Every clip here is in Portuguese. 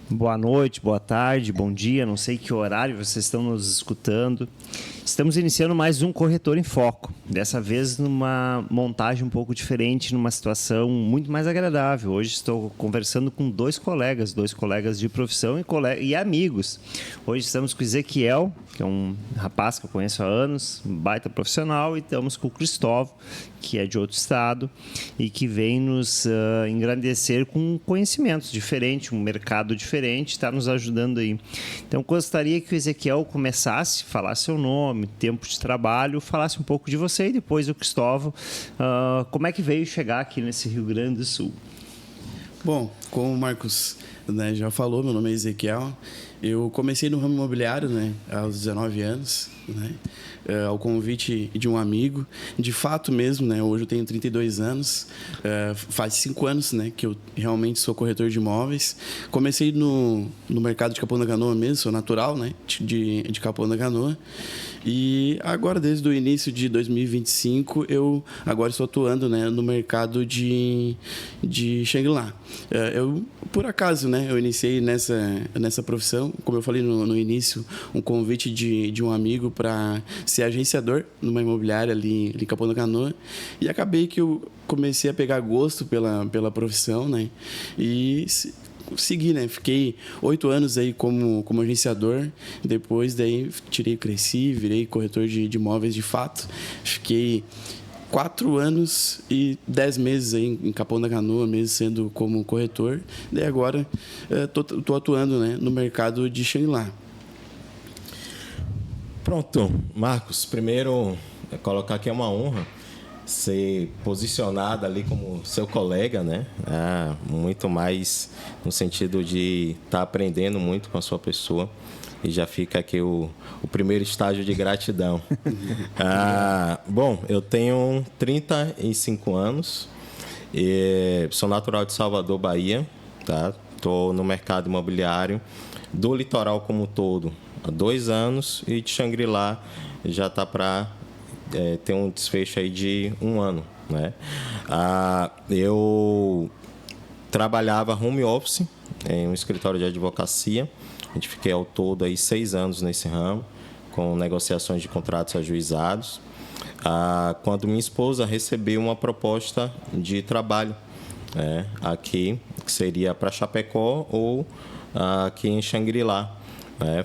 Boa noite, boa tarde, bom dia, não sei que horário vocês estão nos escutando. Estamos iniciando mais um Corretor em Foco, dessa vez numa montagem um pouco diferente, numa situação muito mais agradável. Hoje estou conversando com dois colegas de profissão e amigos. Hoje estamos com o Ezequiel, que é um rapaz que eu conheço há anos, um baita profissional, e estamos com o Cristóvão, que é de outro estado e que vem nos engrandecer com conhecimentos diferentes, um mercado diferente, está nos ajudando aí. Então, gostaria que o Ezequiel começasse, falasse seu nome, tempo de trabalho, falasse um pouco de você e depois o Cristóvão, como é que veio chegar aqui nesse Rio Grande do Sul. Bom, como o Marcos já falou, meu nome é Ezequiel. Eu comecei no ramo imobiliário aos 19 anos, ao convite de um amigo. De fato mesmo, hoje eu tenho 32 anos, faz 5 anos que eu realmente sou corretor de imóveis. Comecei no mercado de Capão da Canoa mesmo, sou natural de Capão da Canoa. E agora, desde o início de 2025, eu agora estou atuando no mercado de Xangri-Lá. Eu, por acaso, eu iniciei nessa profissão, como eu falei no início, um convite de um amigo para ser agenciador numa imobiliária ali em Capão da Canoa. E acabei que eu comecei a pegar gosto pela profissão, e segui, Fiquei 8 anos aí como agenciador. Depois daí cresci, virei corretor de imóveis de fato. Fiquei 4 anos e 10 meses aí em Capão da Canoa, mesmo sendo como corretor. Daí agora tô atuando no mercado de Xangri-Lá. Pronto, Marcos. Primeiro, colocar aqui é uma honra ser posicionado ali como seu colega, muito mais no sentido de estar aprendendo muito com a sua pessoa. E já fica aqui o primeiro estágio de gratidão. Bom, eu tenho 35 anos, sou natural de Salvador, Bahia. Estou no mercado imobiliário do litoral como um todo há 2 anos e de Xangri-Lá já está para ter um desfecho aí de 1 ano. Eu trabalhava home office em um escritório de advocacia. A gente fiquei ao todo aí 6 anos nesse ramo, com negociações de contratos ajuizados. Quando minha esposa recebeu uma proposta de trabalho aqui, que seria para Chapecó ou aqui em Xangri-Lá.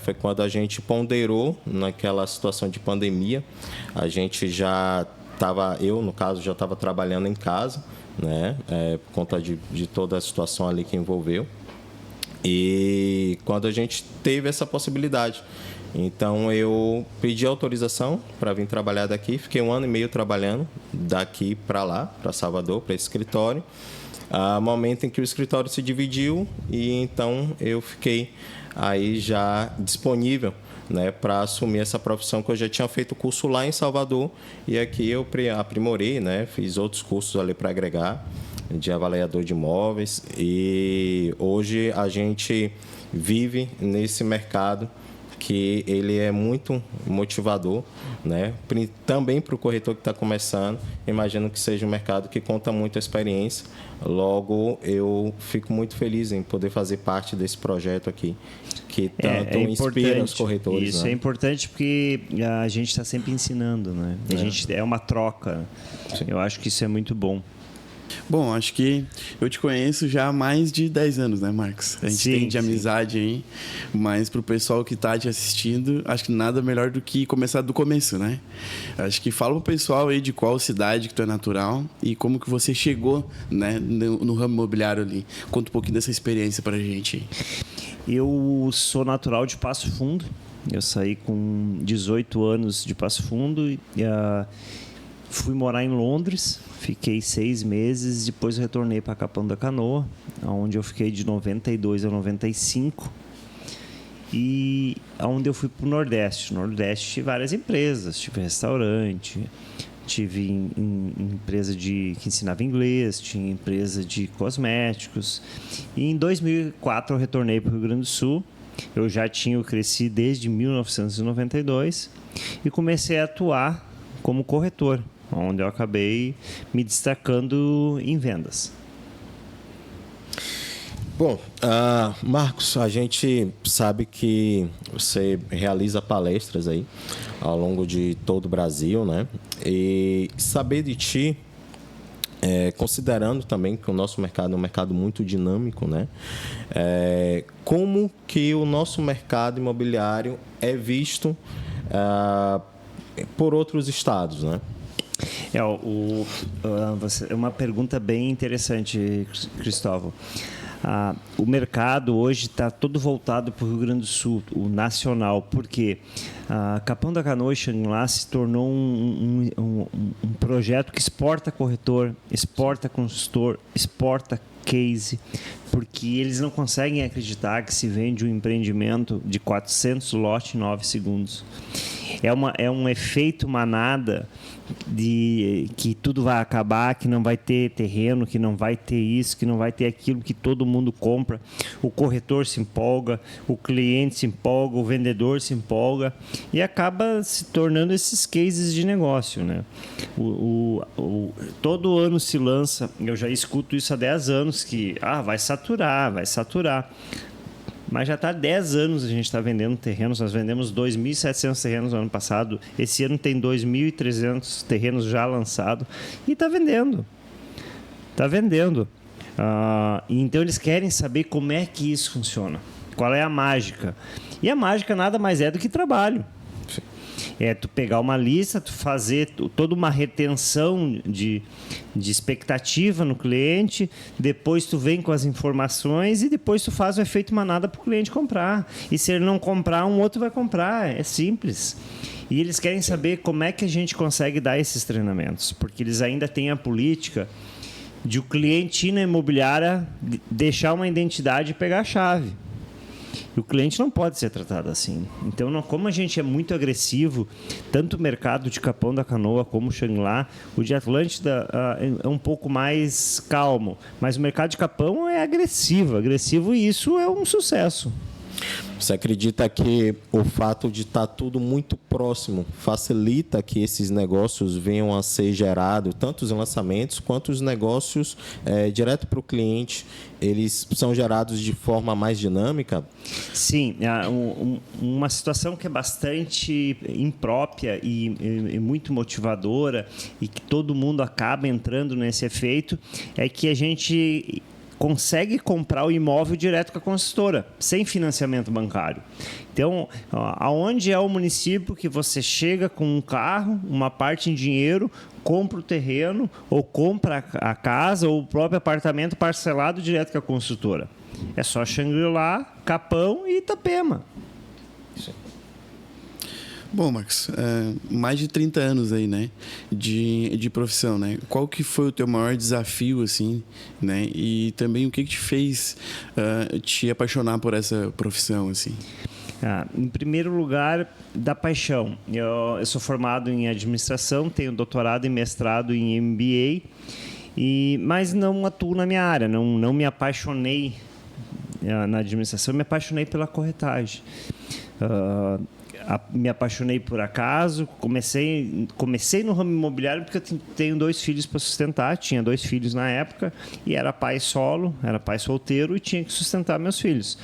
Foi quando a gente ponderou naquela situação de pandemia. A gente eu no caso já estava trabalhando em casa, por conta de toda a situação ali que envolveu. E quando a gente teve essa possibilidade, então eu pedi autorização para vir trabalhar daqui. Fiquei 1 ano e meio trabalhando daqui para lá, para Salvador, para esse escritório. Momento em que o escritório se dividiu, e então eu fiquei aí já disponível para assumir essa profissão, que eu já tinha feito curso lá em Salvador, e aqui eu aprimorei, fiz outros cursos ali para agregar, de avaliador de imóveis, e hoje a gente vive nesse mercado que ele é muito motivador, também para o corretor que está começando. Imagino que seja um mercado que conta muito a experiência. Logo, eu fico muito feliz em poder fazer parte desse projeto aqui, que tanto inspira os corretores. Isso é importante porque a gente está sempre ensinando, A gente é uma troca. Sim. Eu acho que isso é muito bom. Bom, acho que eu te conheço já há mais de 10 anos, Marcos? A gente tem de amizade aí, mas para o pessoal que está te assistindo, acho que nada melhor do que começar do começo, Acho que fala para o pessoal aí de qual cidade que tu é natural e como que você chegou, no ramo imobiliário ali. Conta um pouquinho dessa experiência para a gente. Eu sou natural de Passo Fundo. Eu saí com 18 anos de Passo Fundo e fui morar em Londres. Fiquei 6 meses, depois retornei para Capão da Canoa, onde eu fiquei de 92 a 95. E onde eu fui para o Nordeste. No Nordeste tive várias empresas, tive restaurante, tive empresa que ensinava inglês, tinha empresa de cosméticos. E em 2004 eu retornei para o Rio Grande do Sul. Eu já tinha crescido desde 1992 e comecei a atuar como corretor, onde eu acabei me destacando em vendas. Bom, Marcos, a gente sabe que você realiza palestras aí ao longo de todo o Brasil, né? E saber de ti, considerando também que o nosso mercado é um mercado muito dinâmico, né? Como que o nosso mercado imobiliário é visto por outros estados, né? É uma pergunta bem interessante, Cristóvão. O mercado hoje está todo voltado para o Rio Grande do Sul, o nacional, porque Capão da Canoa e Xangri-Lá se tornou um projeto que exporta corretor, exporta consultor, exporta case, porque eles não conseguem acreditar que se vende um empreendimento de 400 lotes em 9 segundos. É um efeito manada de que tudo vai acabar, que não vai ter terreno, que não vai ter isso, que não vai ter aquilo, que todo mundo compra. O corretor se empolga, o cliente se empolga, o vendedor se empolga e acaba se tornando esses cases de negócio, né? Todo ano se lança, eu já escuto isso há 10 anos, que vai saturar. Mas já está 10 anos a gente está vendendo terrenos. Nós vendemos 2.700 terrenos no ano passado. Esse ano tem 2.300 terrenos já lançados. E está vendendo. Está vendendo. Então, eles querem saber como é que isso funciona. Qual é a mágica. E a mágica nada mais é do que trabalho. É tu pegar uma lista, tu fazer toda uma retenção de expectativa no cliente, depois tu vem com as informações e depois tu faz o efeito manada para o cliente comprar. E se ele não comprar, um outro vai comprar. É simples. E eles querem saber como é que a gente consegue dar esses treinamentos, porque eles ainda têm a política de o cliente ir na imobiliária, deixar uma identidade e pegar a chave. E o cliente não pode ser tratado assim. Então, como a gente é muito agressivo, tanto o mercado de Capão da Canoa como o Xangri-Lá, o de Atlântida é um pouco mais calmo. Mas o mercado de Capão é agressivo e isso é um sucesso. Você acredita que o fato de estar tudo muito próximo facilita que esses negócios venham a ser gerados, tanto os lançamentos quanto os negócios direto para o cliente, eles são gerados de forma mais dinâmica? Sim, uma situação que é bastante imprópria e muito motivadora e que todo mundo acaba entrando nesse efeito é que a gente consegue comprar o imóvel direto com a consultora, sem financiamento bancário. Então, aonde é o município que você chega com um carro, uma parte em dinheiro, compra o terreno, ou compra a casa, ou o próprio apartamento parcelado direto com a consultora? É só Xangri-Lá, Capão e Itapema. Bom, Marcos, mais de 30 anos aí, né, de profissão, né? Qual que foi o teu maior desafio, assim, né? E também o que te fez te apaixonar por essa profissão, assim? Em primeiro lugar, da paixão. Eu sou formado em administração, tenho doutorado e mestrado em MBA, mas não atuo na minha área, não me apaixonei na administração, me apaixonei pela corretagem. Me apaixonei por acaso, comecei no ramo imobiliário porque eu tenho 2 filhos para sustentar, tinha 2 filhos na época e era pai solo, era pai solteiro e tinha que sustentar meus filhos.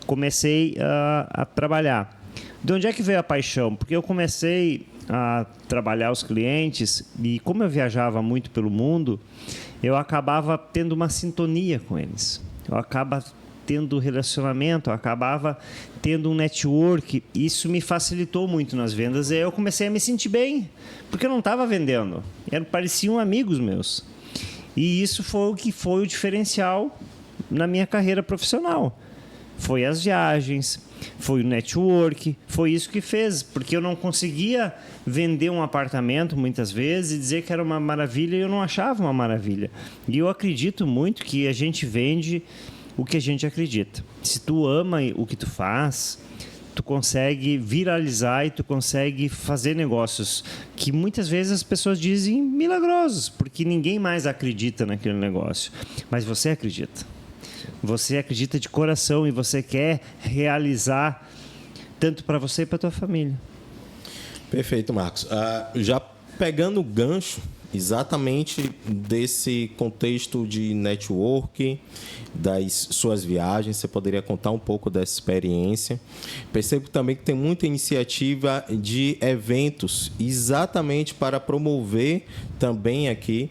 Comecei a trabalhar. De onde é que veio a paixão? Porque eu comecei a trabalhar os clientes e como eu viajava muito pelo mundo, eu acabava tendo uma sintonia com eles. Eu acabava tendo relacionamento, eu acabava tendo um network. Isso me facilitou muito nas vendas e eu comecei a me sentir bem, porque eu não estava vendendo, pareciam amigos meus. E isso foi o que foi o diferencial na minha carreira profissional. Foi as viagens, foi o network, foi isso que fez, porque eu não conseguia vender um apartamento muitas vezes e dizer que era uma maravilha e eu não achava uma maravilha. E eu acredito muito que a gente vende o que a gente acredita. Se tu ama o que tu faz, tu consegue viralizar e tu consegue fazer negócios que muitas vezes as pessoas dizem milagrosos, porque ninguém mais acredita naquele negócio. Mas você acredita. Você acredita de coração e você quer realizar tanto para você e para tua família. Perfeito, Marcos. Já pegando o gancho exatamente desse contexto de network, das suas viagens. Você poderia contar um pouco dessa experiência? Percebo também que tem muita iniciativa de eventos, exatamente para promover também aqui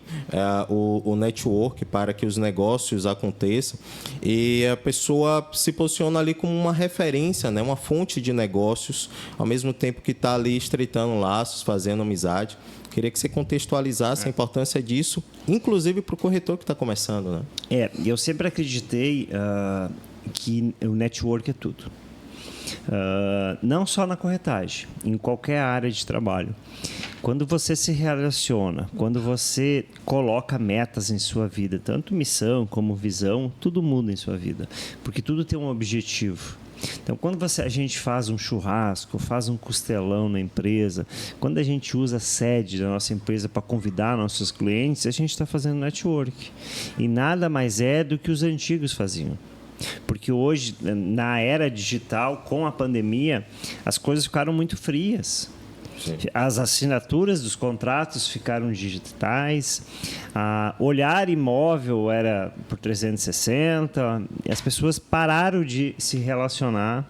o network, para que os negócios aconteçam. E a pessoa se posiciona ali como uma referência, né? Uma fonte de negócios, ao mesmo tempo que está ali estreitando laços, fazendo amizade. Queria que você contextualizasse a importância disso, inclusive para o corretor que está começando, né? Eu sempre acreditei que o network é tudo. Não só na corretagem, em qualquer área de trabalho. Quando você se relaciona, quando você coloca metas em sua vida, tanto missão como visão, tudo muda em sua vida, porque tudo tem um objetivo. Então, quando a gente faz um churrasco, faz um costelão na empresa, quando a gente usa a sede da nossa empresa para convidar nossos clientes, a gente está fazendo network. E nada mais é do que os antigos faziam. Porque hoje, na era digital, com a pandemia, as coisas ficaram muito frias. Sim. As assinaturas dos contratos ficaram digitais, olhar imóvel era por 360, as pessoas pararam de se relacionar,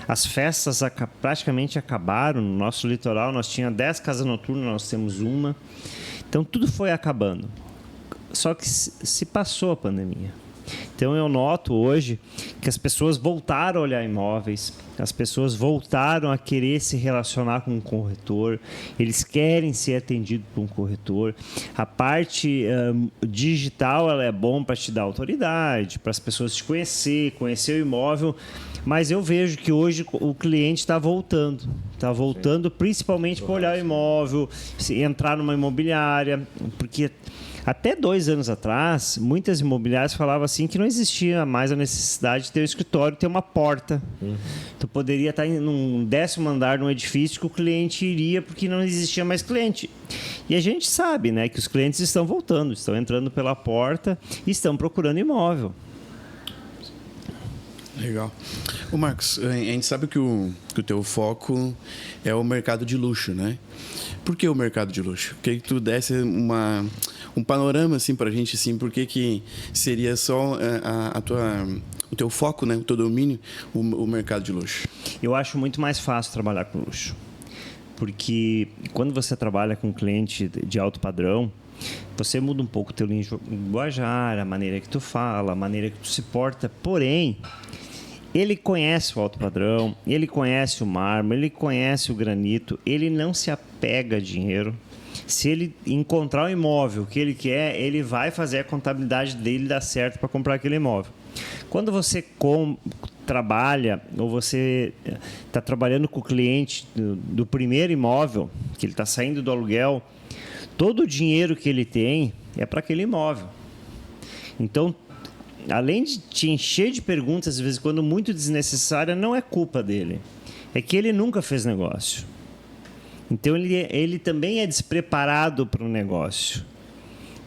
as festas praticamente acabaram. No nosso litoral, nós tínhamos 10 casas noturnas, nós temos uma. Então, tudo foi acabando. Só que se passou a pandemia. Então, eu noto hoje que as pessoas voltaram a olhar imóveis, as pessoas voltaram a querer se relacionar com um corretor, eles querem ser atendidos por um corretor. A parte digital ela é bom para te dar autoridade, para as pessoas te conhecer o imóvel, mas eu vejo que hoje o cliente está voltando. Está voltando principalmente para olhar o imóvel, entrar numa imobiliária, porque até 2 anos atrás, muitas imobiliárias falavam assim que não existia mais a necessidade de ter um escritório, ter uma porta. Tu poderia estar num 10º andar de um edifício que o cliente iria porque não existia mais cliente. E a gente sabe, né, que os clientes estão voltando, estão entrando pela porta e estão procurando imóvel. Legal. Ô Marcos, a gente sabe que o teu foco é o mercado de luxo, né? Por que o mercado de luxo? Queria que tu desse um panorama assim para a gente, assim, por que seria só o teu foco, né, o teu domínio, o mercado de luxo? Eu acho muito mais fácil trabalhar com luxo, porque quando você trabalha com um cliente de alto padrão, você muda um pouco o teu linguajar, a maneira que tu fala, a maneira que tu se porta, porém ele conhece o alto padrão, ele conhece o mármore, ele conhece o granito, ele não se apega a dinheiro. Se ele encontrar o imóvel que ele quer, ele vai fazer a contabilidade dele dar certo para comprar aquele imóvel. Quando você trabalha, ou você está trabalhando com o cliente do primeiro imóvel, que ele está saindo do aluguel, todo o dinheiro que ele tem é para aquele imóvel. Então, além de te encher de perguntas, às vezes, quando muito desnecessária, não é culpa dele. É que ele nunca fez negócio. Então, ele também é despreparado para um negócio.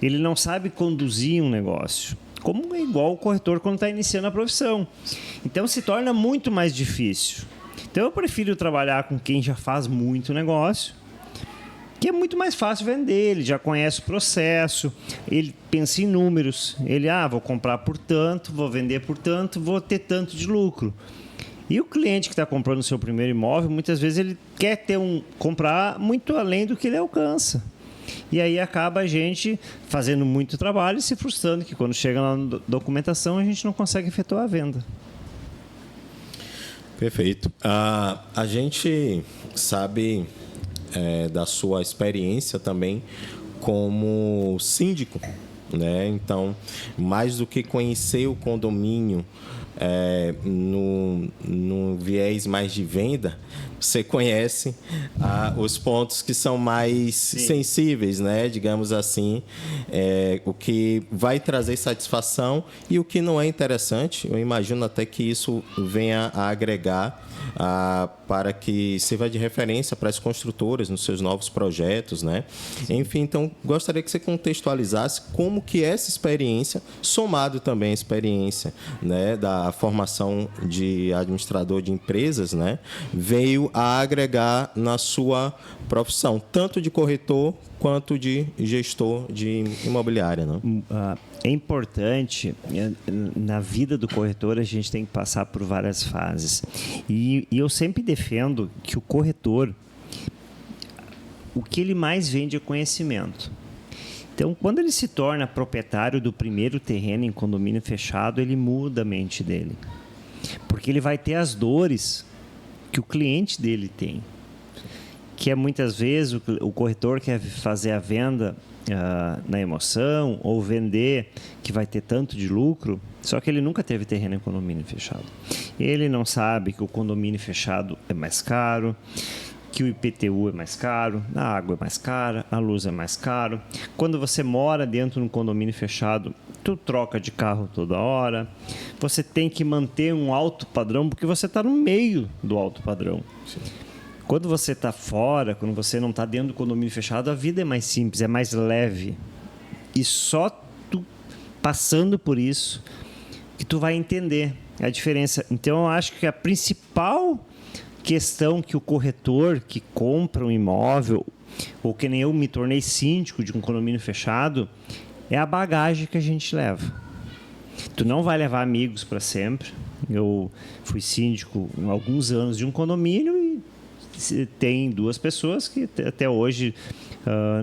Ele não sabe conduzir um negócio. Como é igual o corretor quando está iniciando a profissão. Então, se torna muito mais difícil. Então, eu prefiro trabalhar com quem já faz muito negócio, que é muito mais fácil vender, ele já conhece o processo, ele pensa em números, ele, vou comprar por tanto, vou vender por tanto, vou ter tanto de lucro. E o cliente que está comprando o seu primeiro imóvel, muitas vezes ele quer comprar muito além do que ele alcança. E aí acaba a gente fazendo muito trabalho e se frustrando, que quando chega na documentação a gente não consegue efetuar a venda. Perfeito. A gente sabe da sua experiência também como síndico, né? Então, mais do que conhecer o condomínio no viés mais de venda, você conhece os pontos que são mais sensíveis, né? Digamos assim, o que vai trazer satisfação e o que não é interessante. Eu imagino até que isso venha a agregar para que sirva de referência para as construtoras nos seus novos projetos, né? Enfim, então, gostaria que você contextualizasse como que essa experiência, somado também à experiência, né, da formação de administrador de empresas, né, veio a agregar na sua profissão, tanto de corretor quanto de gestor de imobiliária, né? É importante, na vida do corretor, a gente tem que passar por várias fases. E eu sempre defendo que o corretor, o que ele mais vende é conhecimento. Então, quando ele se torna proprietário do primeiro terreno em condomínio fechado, ele muda a mente dele. Porque ele vai ter as dores que o cliente dele tem. Que é muitas vezes o corretor quer fazer a venda na emoção, ou vender que vai ter tanto de lucro, só que ele nunca teve terreno em condomínio fechado. Ele não sabe que o condomínio fechado é mais caro, que o IPTU é mais caro, a água é mais cara, a luz é mais caro. Quando você mora dentro de um condomínio fechado, tu troca de carro toda hora, você tem que manter um alto padrão, porque você está no meio do alto padrão. Sim. Quando você está fora, quando você não está dentro do condomínio fechado, a vida é mais simples, é mais leve. E só tu passando por isso que tu vai entender a diferença. Então, eu acho que a principal questão que o corretor que compra um imóvel, ou que nem eu me tornei síndico de um condomínio fechado, é a bagagem que a gente leva. Tu não vai levar amigos para sempre. Eu fui síndico há alguns anos de um condomínio e tem 2 pessoas que até hoje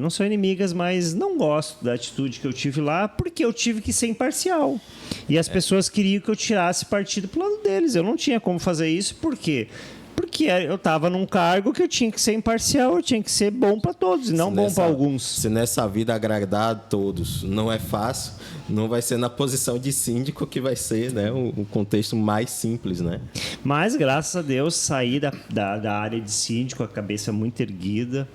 não são inimigas, mas não gosto da atitude que eu tive lá, porque eu tive que ser imparcial. E as pessoas queriam que eu tirasse partido pro lado deles. Eu não tinha como fazer isso, por quê? Porque eu estava num cargo que eu tinha que ser imparcial, eu tinha que ser bom para todos e não bom para alguns. Se nessa vida agradar a todos não é fácil, não vai ser na posição de síndico que vai ser, né, o contexto mais simples, né? Mas, graças a Deus, saí da área de síndico com a cabeça muito erguida,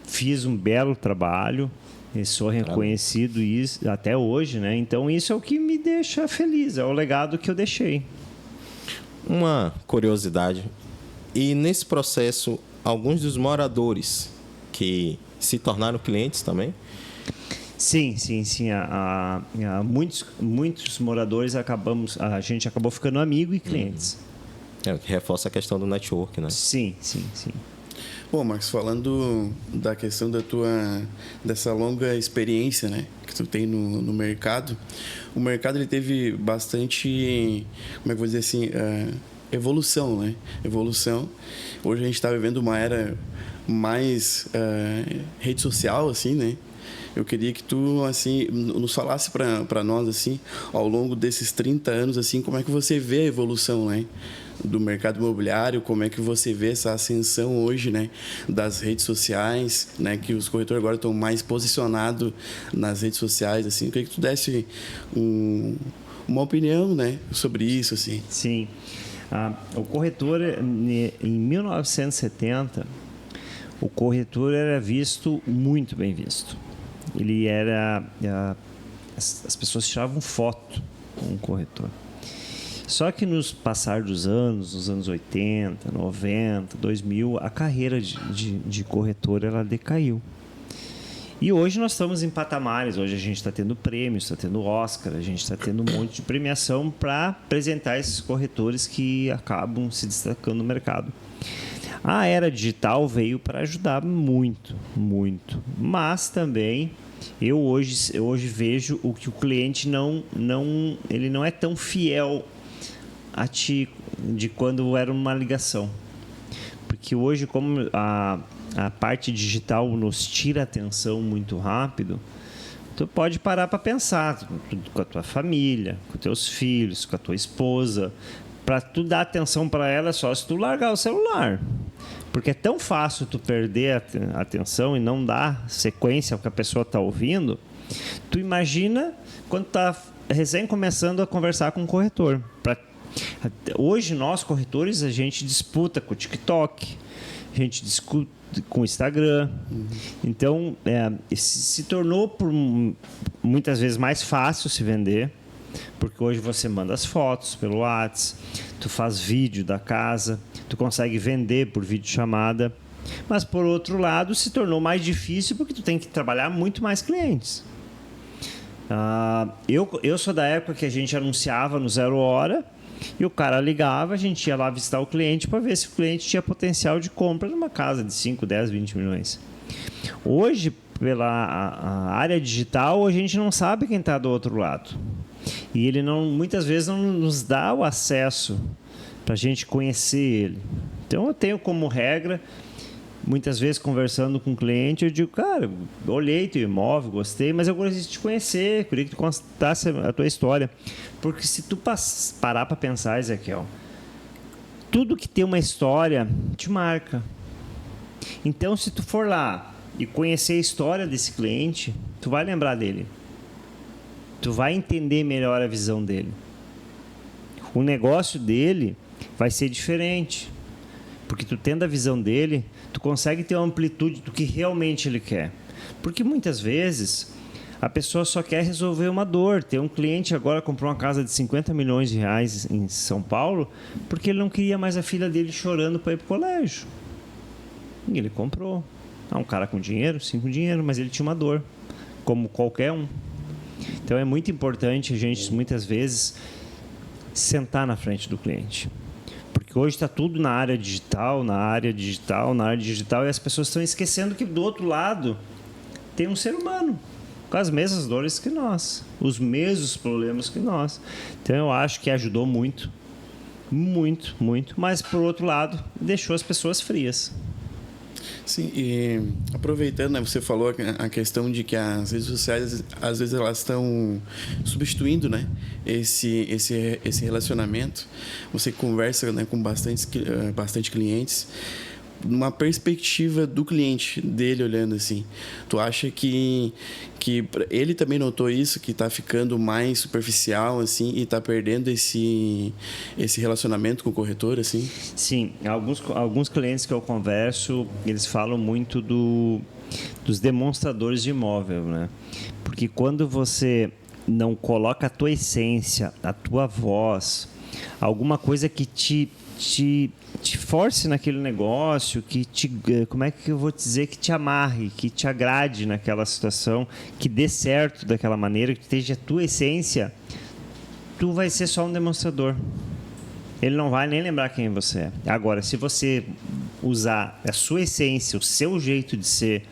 fiz um belo trabalho, e sou reconhecido isso, até hoje, né? Então, isso é o que me deixa feliz, é o legado que eu deixei. Uma curiosidade. E nesse processo, alguns dos moradores que se tornaram clientes também? Sim. Muitos moradores a gente acabou ficando amigo e clientes. Que reforça a questão do network, né? Sim. Bom, Marcos, falando da questão dessa longa experiência, né, que tu tem no mercado, o mercado ele teve bastante, como é que eu vou dizer assim, evolução, né? Evolução. Hoje a gente está vivendo uma era mais rede social, assim, né? Eu queria que tu, assim, nos falasse para nós, assim, ao longo desses 30 anos, assim, como é que você vê a evolução, né, do mercado imobiliário, como é que você vê essa ascensão hoje, né, das redes sociais, né, que os corretores agora estão mais posicionados nas redes sociais, assim. Eu queria que tu desse uma opinião, né, sobre isso, assim. Sim. O corretor, em 1970, o corretor era visto, muito bem visto. Ele era... As pessoas tiravam foto com o corretor. Só que nos passar dos anos, nos anos 80, 90, 2000, a carreira de corretor ela decaiu. E hoje nós estamos em patamares. Hoje a gente está tendo prêmios, está tendo Oscar, a gente está tendo um monte de premiação para apresentar esses corretores que acabam se destacando no mercado. A era digital veio para ajudar muito, muito. Mas também eu hoje vejo o que o cliente ele não é tão fiel a ti de quando era uma ligação. Porque hoje, como a parte digital nos tira a atenção muito rápido, tu pode parar para pensar com a tua família, com teus filhos, com a tua esposa. Para tu dar atenção para ela é só se tu largar o celular. Porque é tão fácil tu perder a atenção e não dar sequência ao que a pessoa está ouvindo. Tu imagina quando tá recém começando a conversar com o corretor. Hoje, nós corretores, a gente disputa com o TikTok, a gente discute com o Instagram. Então, se tornou muitas vezes mais fácil se vender, porque hoje você manda as fotos pelo WhatsApp, tu faz vídeo da casa, tu consegue vender por videochamada. Mas, por outro lado, se tornou mais difícil porque tu tem que trabalhar muito mais clientes. Eu sou da época que a gente anunciava no 0 Hora E o cara ligava, a gente ia lá visitar o cliente para ver se o cliente tinha potencial de compra numa casa de 5, 10, 20 milhões. Hoje, pela a área digital, a gente não sabe quem está do outro lado. E ele muitas vezes não nos dá o acesso para a gente conhecer ele. Então, eu tenho como regra, muitas vezes conversando com o cliente, eu digo, cara, olhei teu imóvel, gostei, mas eu gostaria de te conhecer, queria que tu contasse a tua história. Porque se tu parar para pensar, Ezequiel, tudo que tem uma história te marca. Então, se tu for lá e conhecer a história desse cliente, tu vai lembrar dele. Tu vai entender melhor a visão dele. O negócio dele vai ser diferente. Porque tu tendo a visão dele, tu consegue ter uma amplitude do que realmente ele quer. Porque muitas vezes a pessoa só quer resolver uma dor. Tem um cliente agora comprou uma casa de 50 milhões de reais em São Paulo porque ele não queria mais a filha dele chorando para ir para o colégio. E ele comprou. Um cara com dinheiro, sim, com dinheiro, mas ele tinha uma dor, como qualquer um. Então é muito importante a gente, muitas vezes, sentar na frente do cliente. Porque hoje está tudo na área digital, e as pessoas estão esquecendo que do outro lado tem um ser humano com as mesmas dores que nós, os mesmos problemas que nós. Então eu acho que ajudou muito, muito, muito, mas por outro lado deixou as pessoas frias. Sim, e aproveitando, né, você falou a questão de que as redes sociais, às vezes, elas estão substituindo, né, esse relacionamento. Você conversa, né, com bastante clientes, numa perspectiva do cliente, dele olhando assim. Tu acha que ele também notou isso, que está ficando mais superficial assim e está perdendo esse relacionamento com o corretor assim? Sim, alguns clientes que eu converso, eles falam muito dos demonstradores de imóvel, né? Porque quando você não coloca a tua essência, a tua voz, alguma coisa que te force naquele negócio, como é que eu vou dizer, que te amarre, que te agrade naquela situação, que dê certo daquela maneira, que esteja a tua essência, tu vai ser só um demonstrador. Ele não vai nem lembrar quem você é. Agora, se você usar a sua essência, o seu jeito de ser,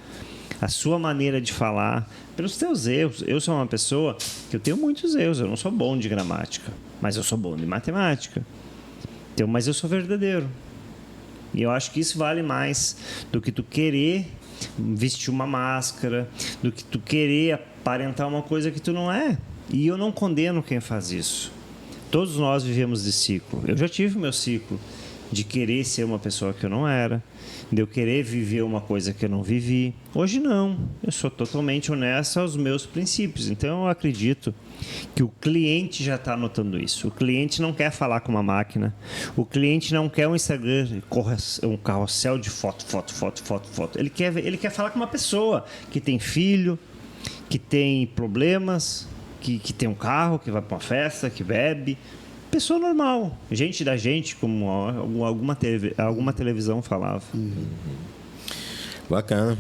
a sua maneira de falar, pelos teus erros. Eu sou uma pessoa que eu tenho muitos erros, eu não sou bom de gramática, mas eu sou bom de matemática. Então, mas eu sou verdadeiro. E eu acho que isso vale mais do que tu querer vestir uma máscara, do que tu querer aparentar uma coisa que tu não é. E eu não condeno quem faz isso. Todos nós vivemos de ciclo. Eu já tive o meu ciclo de querer ser uma pessoa que eu não era, de eu querer viver uma coisa que eu não vivi. Hoje não. Eu sou totalmente honesto aos meus princípios. Então eu acredito que o cliente já está notando isso. O cliente não quer falar com uma máquina. O cliente não quer um Instagram, um carrossel de foto. Ele quer falar com uma pessoa que tem filho, que tem problemas, que tem um carro, que vai para uma festa, que bebe. Pessoa normal. Gente da gente, como alguma televisão falava. Bacana.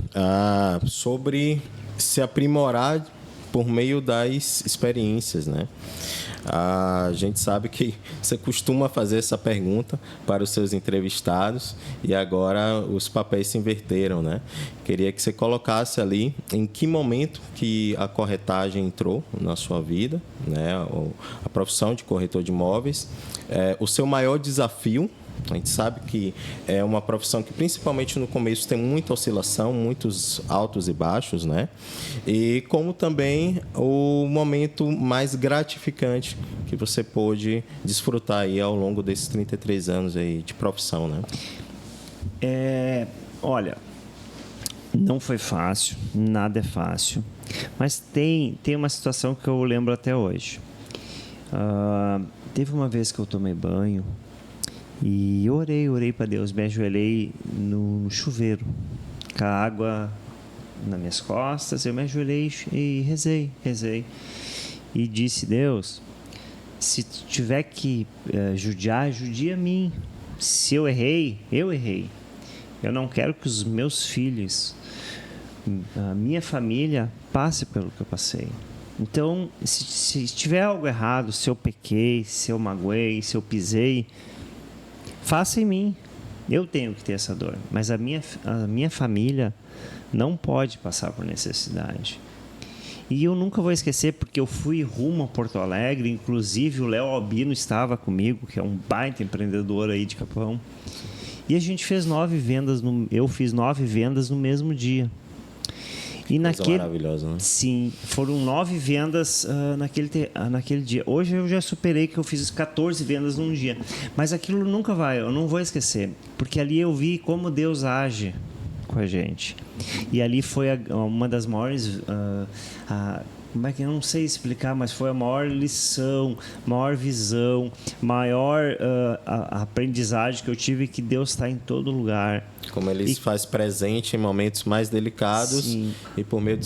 Sobre se aprimorar por meio das experiências, né? A gente sabe que você costuma fazer essa pergunta para os seus entrevistados e agora os papéis se inverteram, né? Queria que você colocasse ali em que momento que a corretagem entrou na sua vida, né? A profissão de corretor de imóveis, o seu maior desafio. A gente sabe que é uma profissão que, principalmente no começo, tem muita oscilação, muitos altos e baixos, né? E como também o momento mais gratificante que você pôde desfrutar aí ao longo desses 33 anos aí de profissão, né? Olha, não foi fácil, nada é fácil, mas tem uma situação que eu lembro até hoje. Teve uma vez que eu tomei banho e orei para Deus, me ajoelhei no chuveiro, com a água nas minhas costas, eu me ajoelhei e rezei. E disse: Deus, se tiver que judia a mim. Se eu errei, eu errei. Eu não quero que os meus filhos, a minha família, passe pelo que eu passei. Então, se tiver algo errado, se eu pequei, se eu magoei, se eu pisei, faça em mim. Eu tenho que ter essa dor. Mas a minha família não pode passar por necessidade. E eu nunca vou esquecer, porque eu fui rumo a Porto Alegre, inclusive o Léo Albino estava comigo, que é um baita empreendedor aí de Capão. E a gente fez 9 vendas, eu fiz 9 vendas no mesmo dia. E maravilhosa, né? Sim, foram 9 vendas naquele dia. Hoje eu já superei, que eu fiz 14 vendas num dia. Mas aquilo nunca eu não vou esquecer. Porque ali eu vi como Deus age com a gente. E ali foi uma das maiores... como é que eu não sei explicar, mas foi a maior lição, maior visão, maior aprendizagem que eu tive, que Deus está em todo lugar. Como Ele se faz presente em momentos mais delicados. Sim. E por meio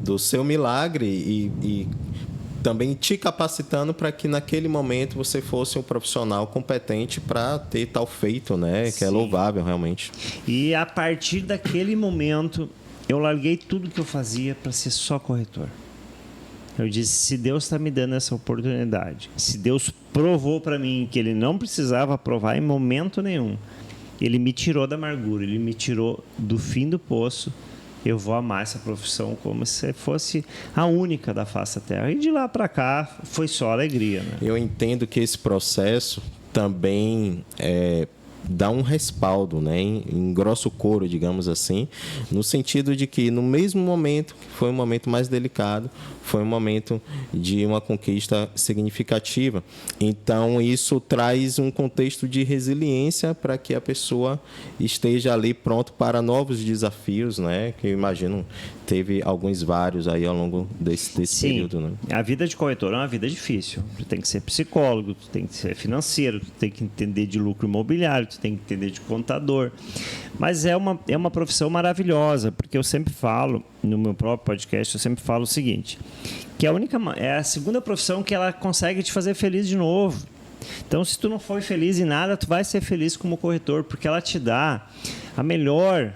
do seu milagre e também te capacitando para que naquele momento você fosse um profissional competente para ter tal feito, né? Que é louvável realmente. E a partir daquele momento eu larguei tudo que eu fazia para ser só corretor. Eu disse, se Deus está me dando essa oportunidade, se Deus provou para mim que Ele não precisava provar em momento nenhum, Ele me tirou da amargura, Ele me tirou do fim do poço, eu vou amar essa profissão como se fosse a única da face da terra. E de lá para cá foi só alegria, né? Eu entendo que esse processo também dá um respaldo, né, em grosso coro, digamos assim, no sentido de que no mesmo momento, que foi um momento mais delicado, foi um momento de uma conquista significativa. Então, isso traz um contexto de resiliência para que a pessoa esteja ali pronto para novos desafios, né, que eu imagino teve vários aí ao longo desse período. Né? A vida de corretor é uma vida difícil. Tu tem que ser psicólogo, tu tem que ser financeiro, tu tem que entender de lucro imobiliário, tu tem que entender de contador. Mas é uma profissão maravilhosa, porque eu sempre falo, no meu próprio podcast, eu sempre falo o seguinte, que é a segunda profissão que ela consegue te fazer feliz de novo. Então, se tu não for feliz em nada, tu vai ser feliz como corretor, porque ela te dá a melhor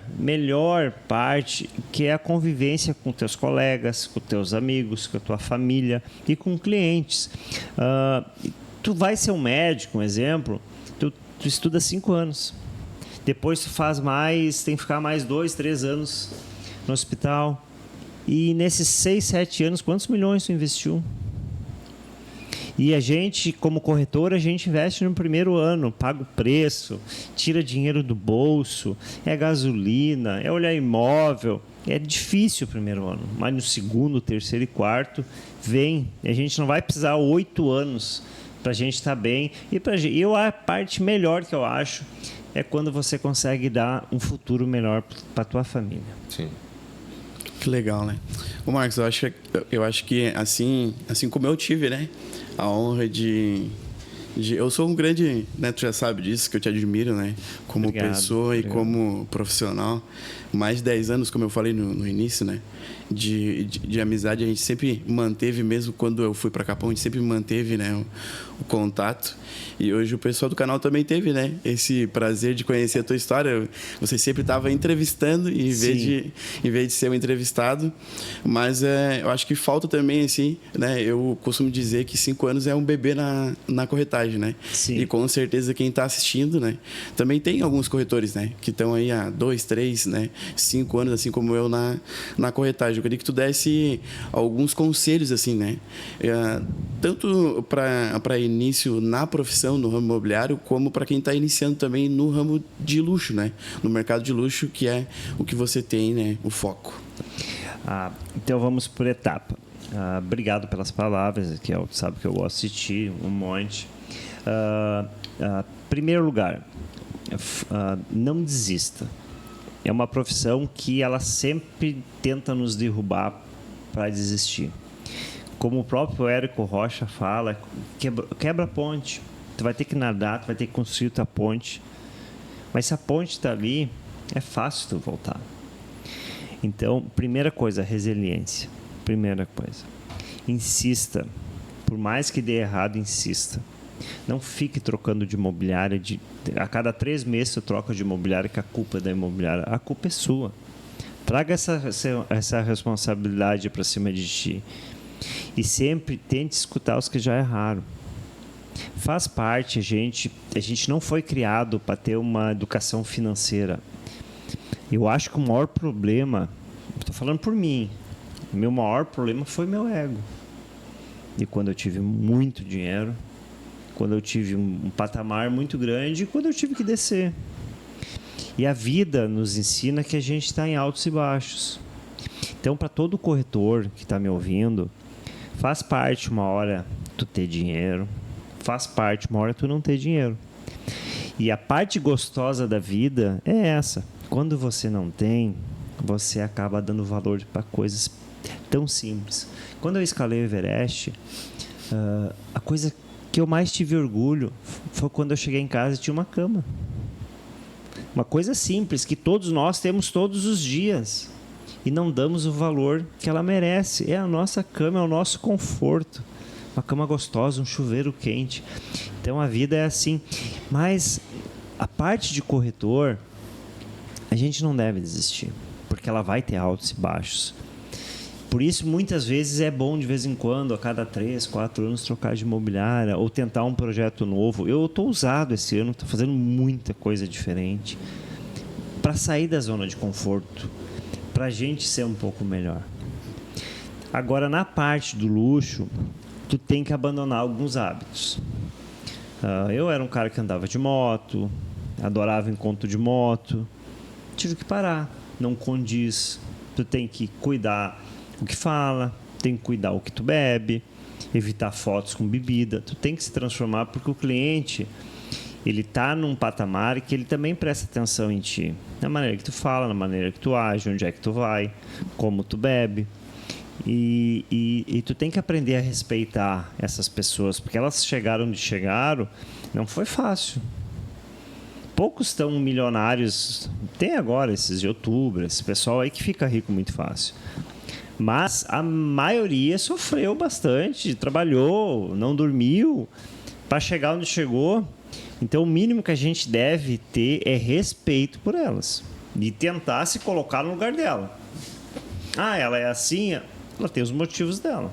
parte, que é a convivência com teus colegas, com teus amigos, com a tua família e com clientes. Tu vai ser um médico, um exemplo, tu estuda 5 anos. Depois tu tem que ficar mais 2, 3 anos no hospital. E nesses 6, 7 anos, quantos milhões tu investiu? E a gente, como corretor, a gente investe no primeiro ano, paga o preço, tira dinheiro do bolso, é gasolina, é olhar imóvel. É difícil o primeiro ano, mas no segundo, terceiro e quarto vem. A gente não vai precisar 8 anos para a gente estar bem. E a parte melhor que eu acho é quando você consegue dar um futuro melhor para a tua família. Sim. Que legal, né? Ô Marcos, eu acho que assim como eu tive, né? A honra de eu sou um grande, né? Tu já sabe disso, que eu te admiro, né? Como pessoa e como profissional. Mais de 10 anos, como eu falei no início, né? De amizade, a gente sempre manteve, mesmo quando eu fui para Capão, a gente sempre manteve, né, o contato. E hoje o pessoal do canal também teve, né, esse prazer de conhecer a tua história. Você sempre estava entrevistando em vez de ser um entrevistado. Mas eu acho que falta também, assim, né, eu costumo dizer que 5 anos é um bebê na corretagem, né? Sim. E com certeza quem está assistindo, né, também tem alguns corretores, né, que estão aí há 2, 3, né, 5 anos, assim como eu, na corretagem. Eu queria que tu desse alguns conselhos, assim, né? Tanto para início na profissão, no ramo imobiliário, como para quem está iniciando também no ramo de luxo, né? No mercado de luxo, que é o que você tem, né? O foco. Então, vamos por etapa. Obrigado pelas palavras, que sabe que eu gosto de ti, um monte. Primeiro lugar, não desista. É uma profissão que ela sempre tenta nos derrubar para desistir. Como o próprio Érico Rocha fala, quebra a ponte. Tu vai ter que nadar, tu vai ter que construir tua ponte. Mas se a ponte está ali, é fácil tu voltar. Então, primeira coisa, resiliência. Primeira coisa. Insista. Por mais que dê errado, insista. Não fique trocando de imobiliária. A cada 3 meses tu troca de imobiliária, que a culpa é da imobiliária. A culpa é sua. Traga essa responsabilidade para cima de ti. E sempre tente escutar os que já erraram. Faz parte, a gente não foi criado para ter uma educação financeira. Eu acho que o maior problema, estou falando por mim, o meu maior problema foi meu ego. E quando eu tive muito dinheiro, quando eu tive um patamar muito grande, e quando eu tive que descer. E a vida nos ensina que a gente está em altos e baixos. Então, para todo corretor que está me ouvindo, faz parte uma hora tu ter dinheiro, faz parte uma hora tu não ter dinheiro. E a parte gostosa da vida é essa. Quando você não tem, você acaba dando valor para coisas tão simples. Quando eu escalei o Everest, a coisa que eu mais tive orgulho foi quando eu cheguei em casa e tinha uma cama. Uma coisa simples que todos nós temos todos os dias e não damos o valor que ela merece. É a nossa cama, é o nosso conforto. Uma cama gostosa, um chuveiro quente. Então a vida é assim. Mas a parte de corretor, a gente não deve desistir, porque ela vai ter altos e baixos. Por isso, muitas vezes é bom de vez em quando, a cada 3, 4 anos, trocar de imobiliária ou tentar um projeto novo. Eu estou ousado esse ano, estou fazendo muita coisa diferente para sair da zona de conforto, para a gente ser um pouco melhor. Agora, na parte do luxo, tu tem que abandonar alguns hábitos. Eu era um cara que andava de moto, adorava encontro de moto. Tive que parar, não condiz. Tu tem que cuidar o que fala, tem que cuidar o que tu bebe, evitar fotos com bebida. Tu tem que se transformar porque o cliente, ele está num patamar que ele também presta atenção em ti. Na maneira que tu fala, na maneira que tu age, onde é que tu vai, como tu bebe. E tu tem que aprender a respeitar essas pessoas, porque elas chegaram onde chegaram, não foi fácil. Poucos estão milionários, tem agora esses youtubers, esse pessoal aí que fica rico muito fácil. Mas a maioria sofreu bastante, trabalhou, não dormiu para chegar onde chegou. Então o mínimo que a gente deve ter é respeito por elas e tentar se colocar no lugar dela. Ela é assim, ela tem os motivos dela.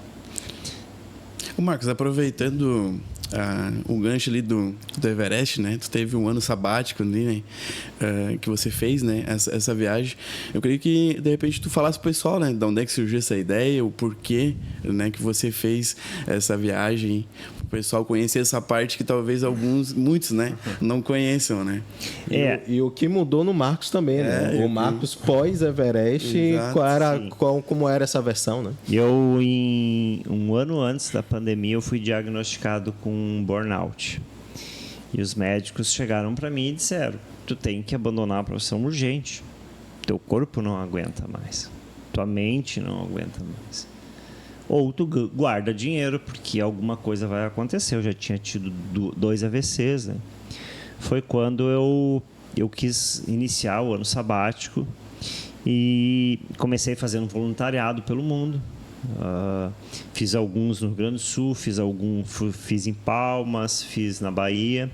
Ô Marcos, aproveitando o gancho ali do Everest, né? Tu teve um ano sabático ali, né? Que você fez, né? Essa viagem. Eu queria que, de repente, tu falasse pro pessoal, né? De onde é que surgiu essa ideia, o porquê, né? Que você fez essa viagem, o pessoal conhecer essa parte que talvez muitos, né? Não conheçam, né? E o que mudou no Marcos também, né? O Marcos pós-Everest, como era essa versão, né? Eu, em um ano antes da pandemia, eu fui diagnosticado com burnout. E os médicos chegaram para mim e disseram: tu tem que abandonar a profissão urgente. Teu corpo não aguenta mais. Tua mente não aguenta mais. Ou tu guarda dinheiro, porque alguma coisa vai acontecer. Eu já tinha tido 2 AVCs, né? Foi quando eu quis iniciar o ano sabático e comecei fazendo voluntariado pelo mundo. Fiz alguns no Rio Grande do Sul, fiz em Palmas, fiz na Bahia,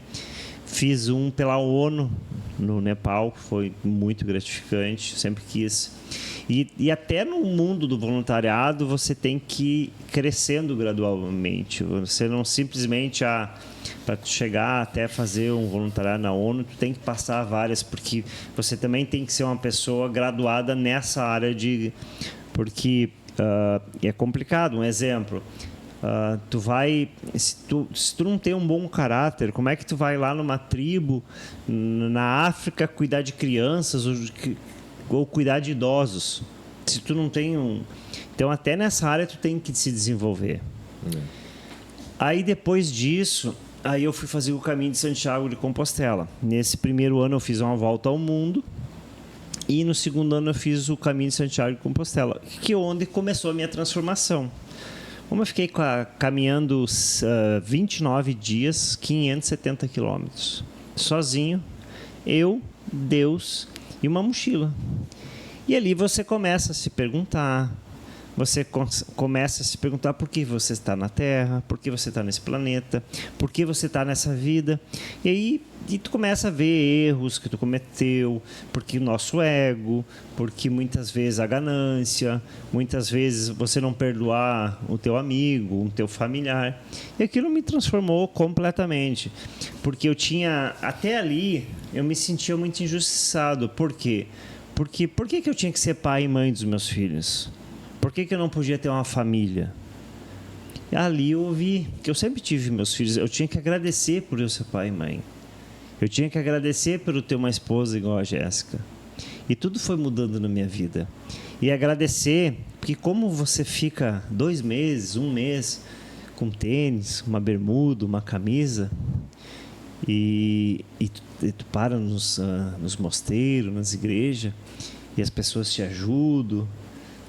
fiz um pela ONU no Nepal, que foi muito gratificante, sempre quis. E até no mundo do voluntariado você tem que ir crescendo gradualmente. Você não simplesmente para chegar até fazer um voluntariado na ONU, tu tem que passar várias, porque você também tem que ser uma pessoa graduada nessa área porque é complicado. Um exemplo, se tu não tem um bom caráter, como é que tu vai lá numa tribo na África cuidar de crianças ou cuidar de idosos? Se tu não tem Então, até nessa área tu tem que se desenvolver. Aí, depois disso, eu fui fazer o caminho de Santiago de Compostela. Nesse primeiro ano eu fiz uma volta ao mundo. E no segundo ano eu fiz o caminho de Santiago de Compostela, que é onde começou a minha transformação. Como eu fiquei caminhando 29 dias, 570 quilômetros, sozinho, eu, Deus e uma mochila. E ali você começa a se perguntar: você começa a se perguntar por que você está na Terra, por que você está nesse planeta, por que você está nessa vida. E aí tu começa a ver erros que tu cometeu, porque o nosso ego, porque muitas vezes a ganância, muitas vezes você não perdoar o teu amigo, o teu familiar. E aquilo me transformou completamente, porque eu tinha, até ali, eu me sentia muito injustiçado. Por quê? Porque por que eu tinha que ser pai e mãe dos meus filhos? Por que eu não podia ter uma família? E ali eu ouvi que eu sempre tive meus filhos. Eu tinha que agradecer por eu ser pai e mãe. Eu tinha que agradecer por eu ter uma esposa igual a Jéssica. E tudo foi mudando na minha vida. E agradecer, porque como você fica 2 meses, 1 mês, com tênis, uma bermuda, uma camisa, e tu para nos mosteiros, nas igrejas, e as pessoas te ajudam,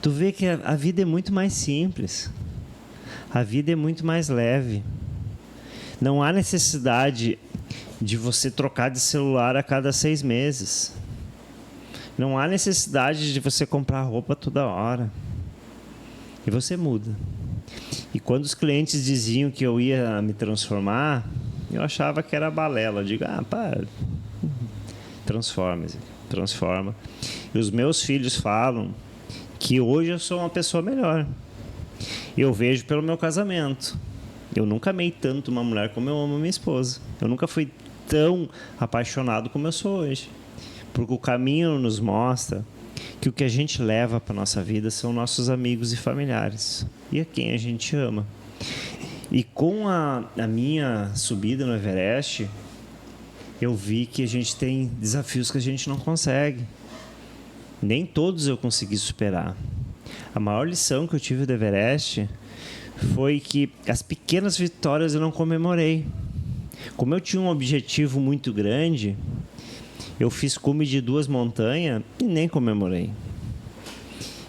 tu vê que a vida é muito mais simples. A vida é muito mais leve. Não há necessidade de você trocar de celular a cada 6 meses. Não há necessidade de você comprar roupa toda hora. E você muda. E quando os clientes diziam que eu ia me transformar, eu achava que era balela. Eu digo, transforma. E os meus filhos falam que hoje eu sou uma pessoa melhor. Eu vejo pelo meu casamento. Eu nunca amei tanto uma mulher como eu amo minha esposa. Eu nunca fui tão apaixonado como eu sou hoje. Porque o caminho nos mostra que o que a gente leva para a nossa vida são nossos amigos e familiares. E a quem a gente ama. E com a minha subida no Everest, eu vi que a gente tem desafios que a gente não consegue. Nem todos eu consegui superar. A maior lição que eu tive do Everest foi que as pequenas vitórias eu não comemorei. Como eu tinha um objetivo muito grande, eu fiz cume de 2 montanhas e nem comemorei.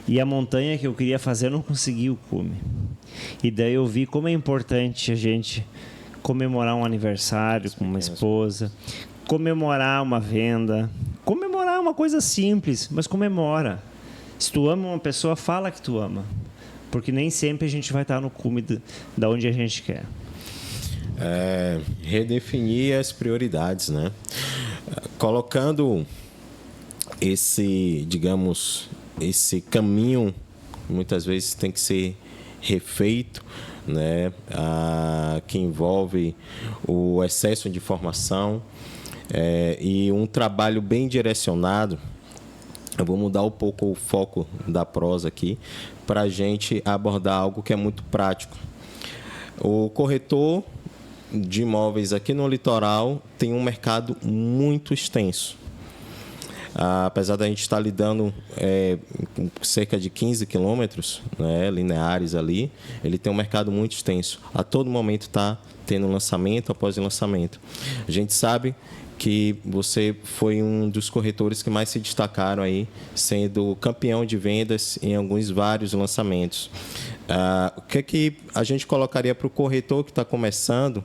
E a montanha que eu queria fazer eu não consegui o cume. E daí eu vi como é importante a gente comemorar um aniversário com uma esposa, comemorar uma venda, comemorar uma coisa simples, mas comemora. Se tu ama uma pessoa, fala que tu ama. Porque nem sempre a gente vai estar no cume da onde a gente quer. Redefinir as prioridades, né? Colocando esse caminho, muitas vezes tem que ser refeito, né? Que envolve o excesso de informação e um trabalho bem direcionado. Eu vou mudar um pouco o foco da prosa aqui para a gente abordar algo que é muito prático. O corretor de imóveis aqui no litoral tem um mercado muito extenso. Apesar da gente estar lidando com cerca de 15 quilômetros, né, lineares ali, ele tem um mercado muito extenso. A todo momento está tendo lançamento após lançamento. A gente sabe que você foi um dos corretores que mais se destacaram aí, sendo campeão de vendas em vários lançamentos. O que a gente colocaria para o corretor que está começando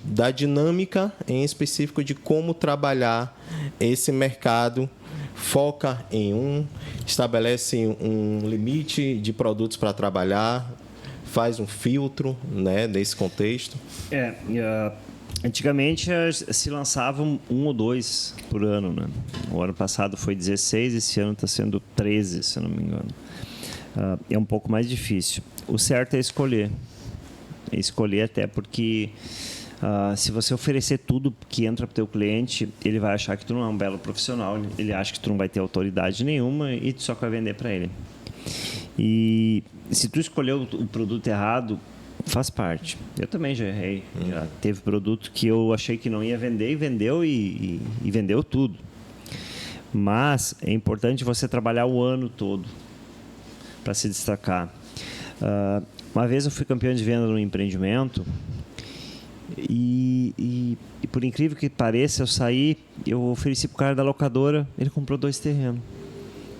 da dinâmica em específico de como trabalhar esse mercado? Foca em estabelece um limite de produtos para trabalhar, faz um filtro, né, desse contexto. Antigamente se lançavam 1 ou 2 por ano, né? O ano passado foi 16, esse ano está sendo 13, se eu não me engano. É um pouco mais difícil. O certo é escolher. Até porque se você oferecer tudo que entra para o teu cliente, ele vai achar que tu não é um belo profissional, ele acha que tu não vai ter autoridade nenhuma e tu só vai vender para ele. E se tu escolheu o produto errado, faz parte. Eu também já errei. Já teve produto que eu achei que não ia vender e vendeu e vendeu tudo. Mas é importante você trabalhar o ano todo para se destacar. Uma vez eu fui campeão de venda num empreendimento e por incrível que pareça, eu ofereci para o cara da locadora, ele comprou 2 terrenos.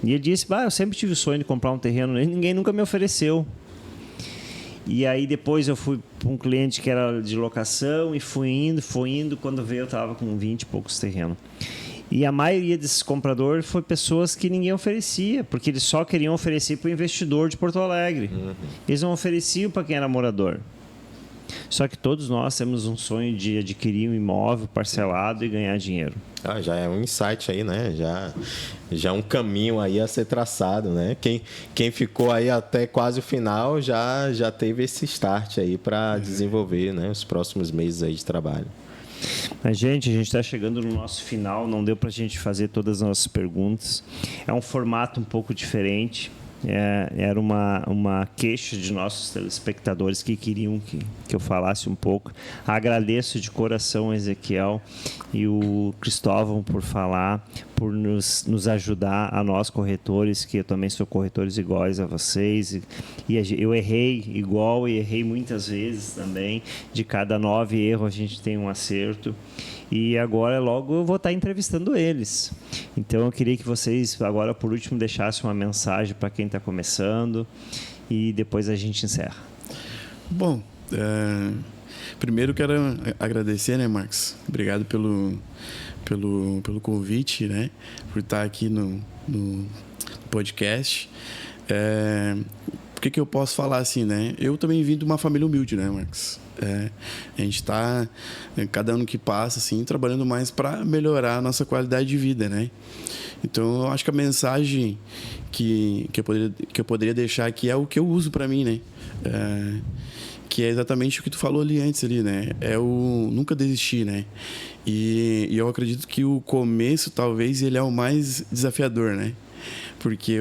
E ele disse, eu sempre tive o sonho de comprar um terreno, ninguém nunca me ofereceu. E aí depois eu fui para um cliente que era de locação e fui indo, quando veio eu estava com 20 e poucos terrenos. E a maioria desses compradores foi pessoas que ninguém oferecia, porque eles só queriam oferecer para o investidor de Porto Alegre. Eles não ofereciam para quem era morador. Só que todos nós temos um sonho de adquirir um imóvel parcelado e ganhar dinheiro. Já é um insight aí, né? Já é um caminho aí a ser traçado, né? Quem ficou aí até quase o final já teve esse start aí para desenvolver, né, os próximos meses aí de trabalho. Mas, gente, a gente está chegando no nosso final, não deu para a gente fazer todas as nossas perguntas. É um formato um pouco diferente. Era uma queixa de nossos telespectadores que queriam que eu falasse um pouco. Agradeço de coração o Ezequiel e o Cristóvão por falar, por nos ajudar, a nós corretores, que eu também sou corretores iguais a vocês. E eu errei igual e errei muitas vezes também. De cada 9 erros a gente tem um acerto. E agora, logo, eu vou estar entrevistando eles. Então, eu queria que vocês, agora, por último, deixassem uma mensagem para quem está começando e depois a gente encerra. Bom, primeiro quero agradecer, né, Marcos? Obrigado pelo convite, né? Por estar aqui no podcast. O que eu posso falar assim, né? Eu também vim de uma família humilde, né, Marcos? A gente está, cada ano que passa, assim, trabalhando mais para melhorar a nossa qualidade de vida, né? Então, eu acho que a mensagem que eu poderia deixar aqui é o que eu uso para mim, né? Que é exatamente o que tu falou ali antes, ali, né? É o nunca desistir, né? E eu acredito que o começo, talvez, ele é o mais desafiador, né? Porque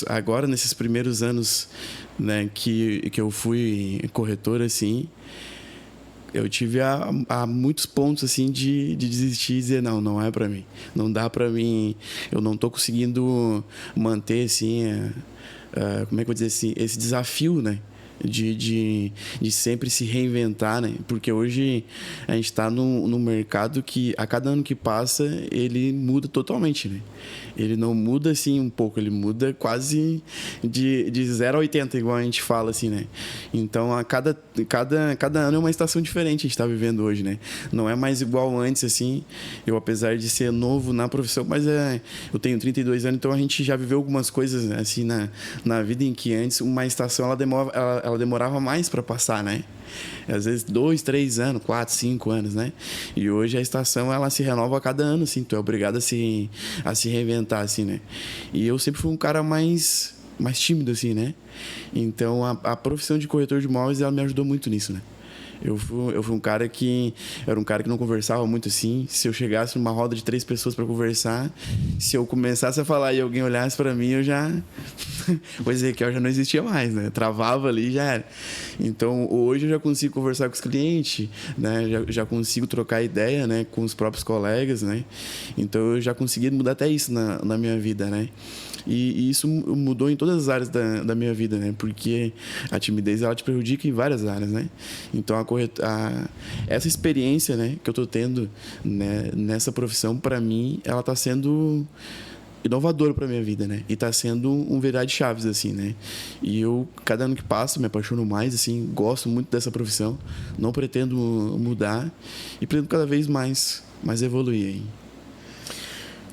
agora, nesses primeiros anos, né, que eu fui corretor, assim, eu tive há muitos pontos, assim, de desistir e dizer, não é para mim. Não dá para mim, eu não tô conseguindo manter, assim, como é que eu vou dizer assim, esse desafio, né? De sempre se reinventar, né? Porque hoje a gente está num mercado que a cada ano que passa ele muda totalmente, né? Ele não muda assim um pouco, ele muda quase de 0 a 80, igual a gente fala assim, né? Então a cada ano é uma estação diferente a gente está vivendo hoje, né? Não é mais igual antes, assim. Eu, apesar de ser novo na profissão, mas eu tenho 32 anos, então a gente já viveu algumas coisas assim na vida em que antes uma estação ela demorava mais para passar, né? Às vezes 2, 3 anos, 4, 5 anos, né? E hoje a estação ela se renova a cada ano, assim. Tu é obrigado a se reinventar, assim, né? E eu sempre fui um cara mais tímido, assim, né? Então a profissão de corretor de imóveis ela me ajudou muito nisso, né? Eu fui um cara que não conversava muito assim. Se eu chegasse numa roda de 3 pessoas para conversar, se eu começasse a falar e alguém olhasse para mim, o Ezequiel já não existia mais, né? Travava ali e já era. Então, hoje eu já consigo conversar com os clientes, né? Já consigo trocar ideia, né? Com os próprios colegas, né? Então, eu já consegui mudar até isso na minha vida, né? E isso mudou em todas as áreas da minha vida, né? Porque a timidez, ela te prejudica em várias áreas, né? Então, essa experiência, né, que eu tô tendo, né, nessa profissão, para mim, ela tá sendo inovadora para minha vida, né? E tá sendo um virar de chaves, assim, né? E eu, cada ano que passa, me apaixono mais, assim, gosto muito dessa profissão, não pretendo mudar e pretendo cada vez mais evoluir aí.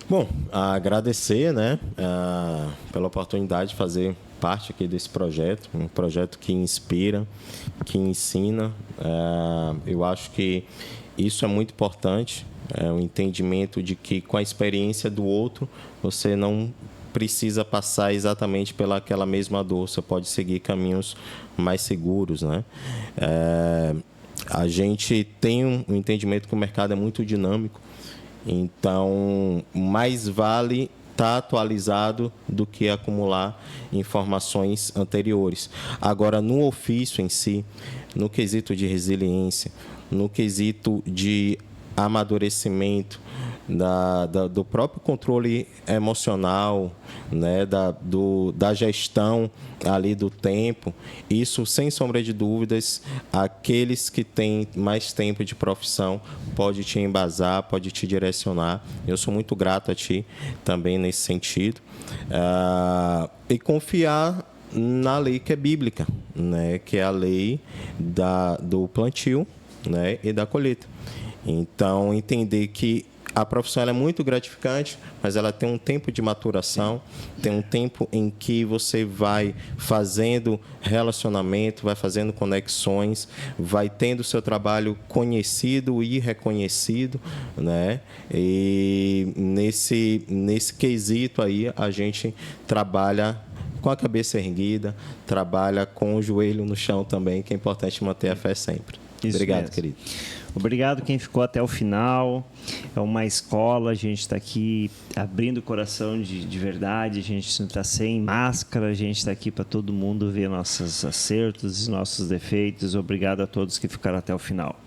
Bom, agradecer, né, pela oportunidade de fazer parte aqui desse projeto, um projeto que inspira, que ensina. Eu acho que isso é muito importante, o entendimento de que com a experiência do outro, você não precisa passar exatamente pelaquela mesma dor, você pode seguir caminhos mais seguros, né? A gente tem um entendimento que o mercado é muito dinâmico, então mais vale estar atualizado do que acumular informações anteriores. Agora, no ofício em si, no quesito de resiliência, no quesito de amadurecimento, do próprio controle emocional, né, da gestão ali do tempo, isso, sem sombra de dúvidas, aqueles que têm mais tempo de profissão pode te embasar, pode te direcionar. Eu sou muito grato a ti também nesse sentido. E confiar na lei que é bíblica, né, que é a lei do plantio, né, e da colheita. Então, entender que a profissão ela é muito gratificante, mas ela tem um tempo de maturação, tem um tempo em que você vai fazendo relacionamento, vai fazendo conexões, vai tendo o seu trabalho conhecido e reconhecido, né? E nesse quesito aí a gente trabalha com a cabeça erguida, trabalha com o joelho no chão também, que é importante manter a fé sempre. Isso Obrigado, mesmo. querido. Obrigado quem ficou até o final. É uma escola, a gente está aqui abrindo o coração de verdade, a gente está sem máscara, a gente está aqui para todo mundo ver nossos acertos e nossos defeitos. Obrigado a todos que ficaram até o final.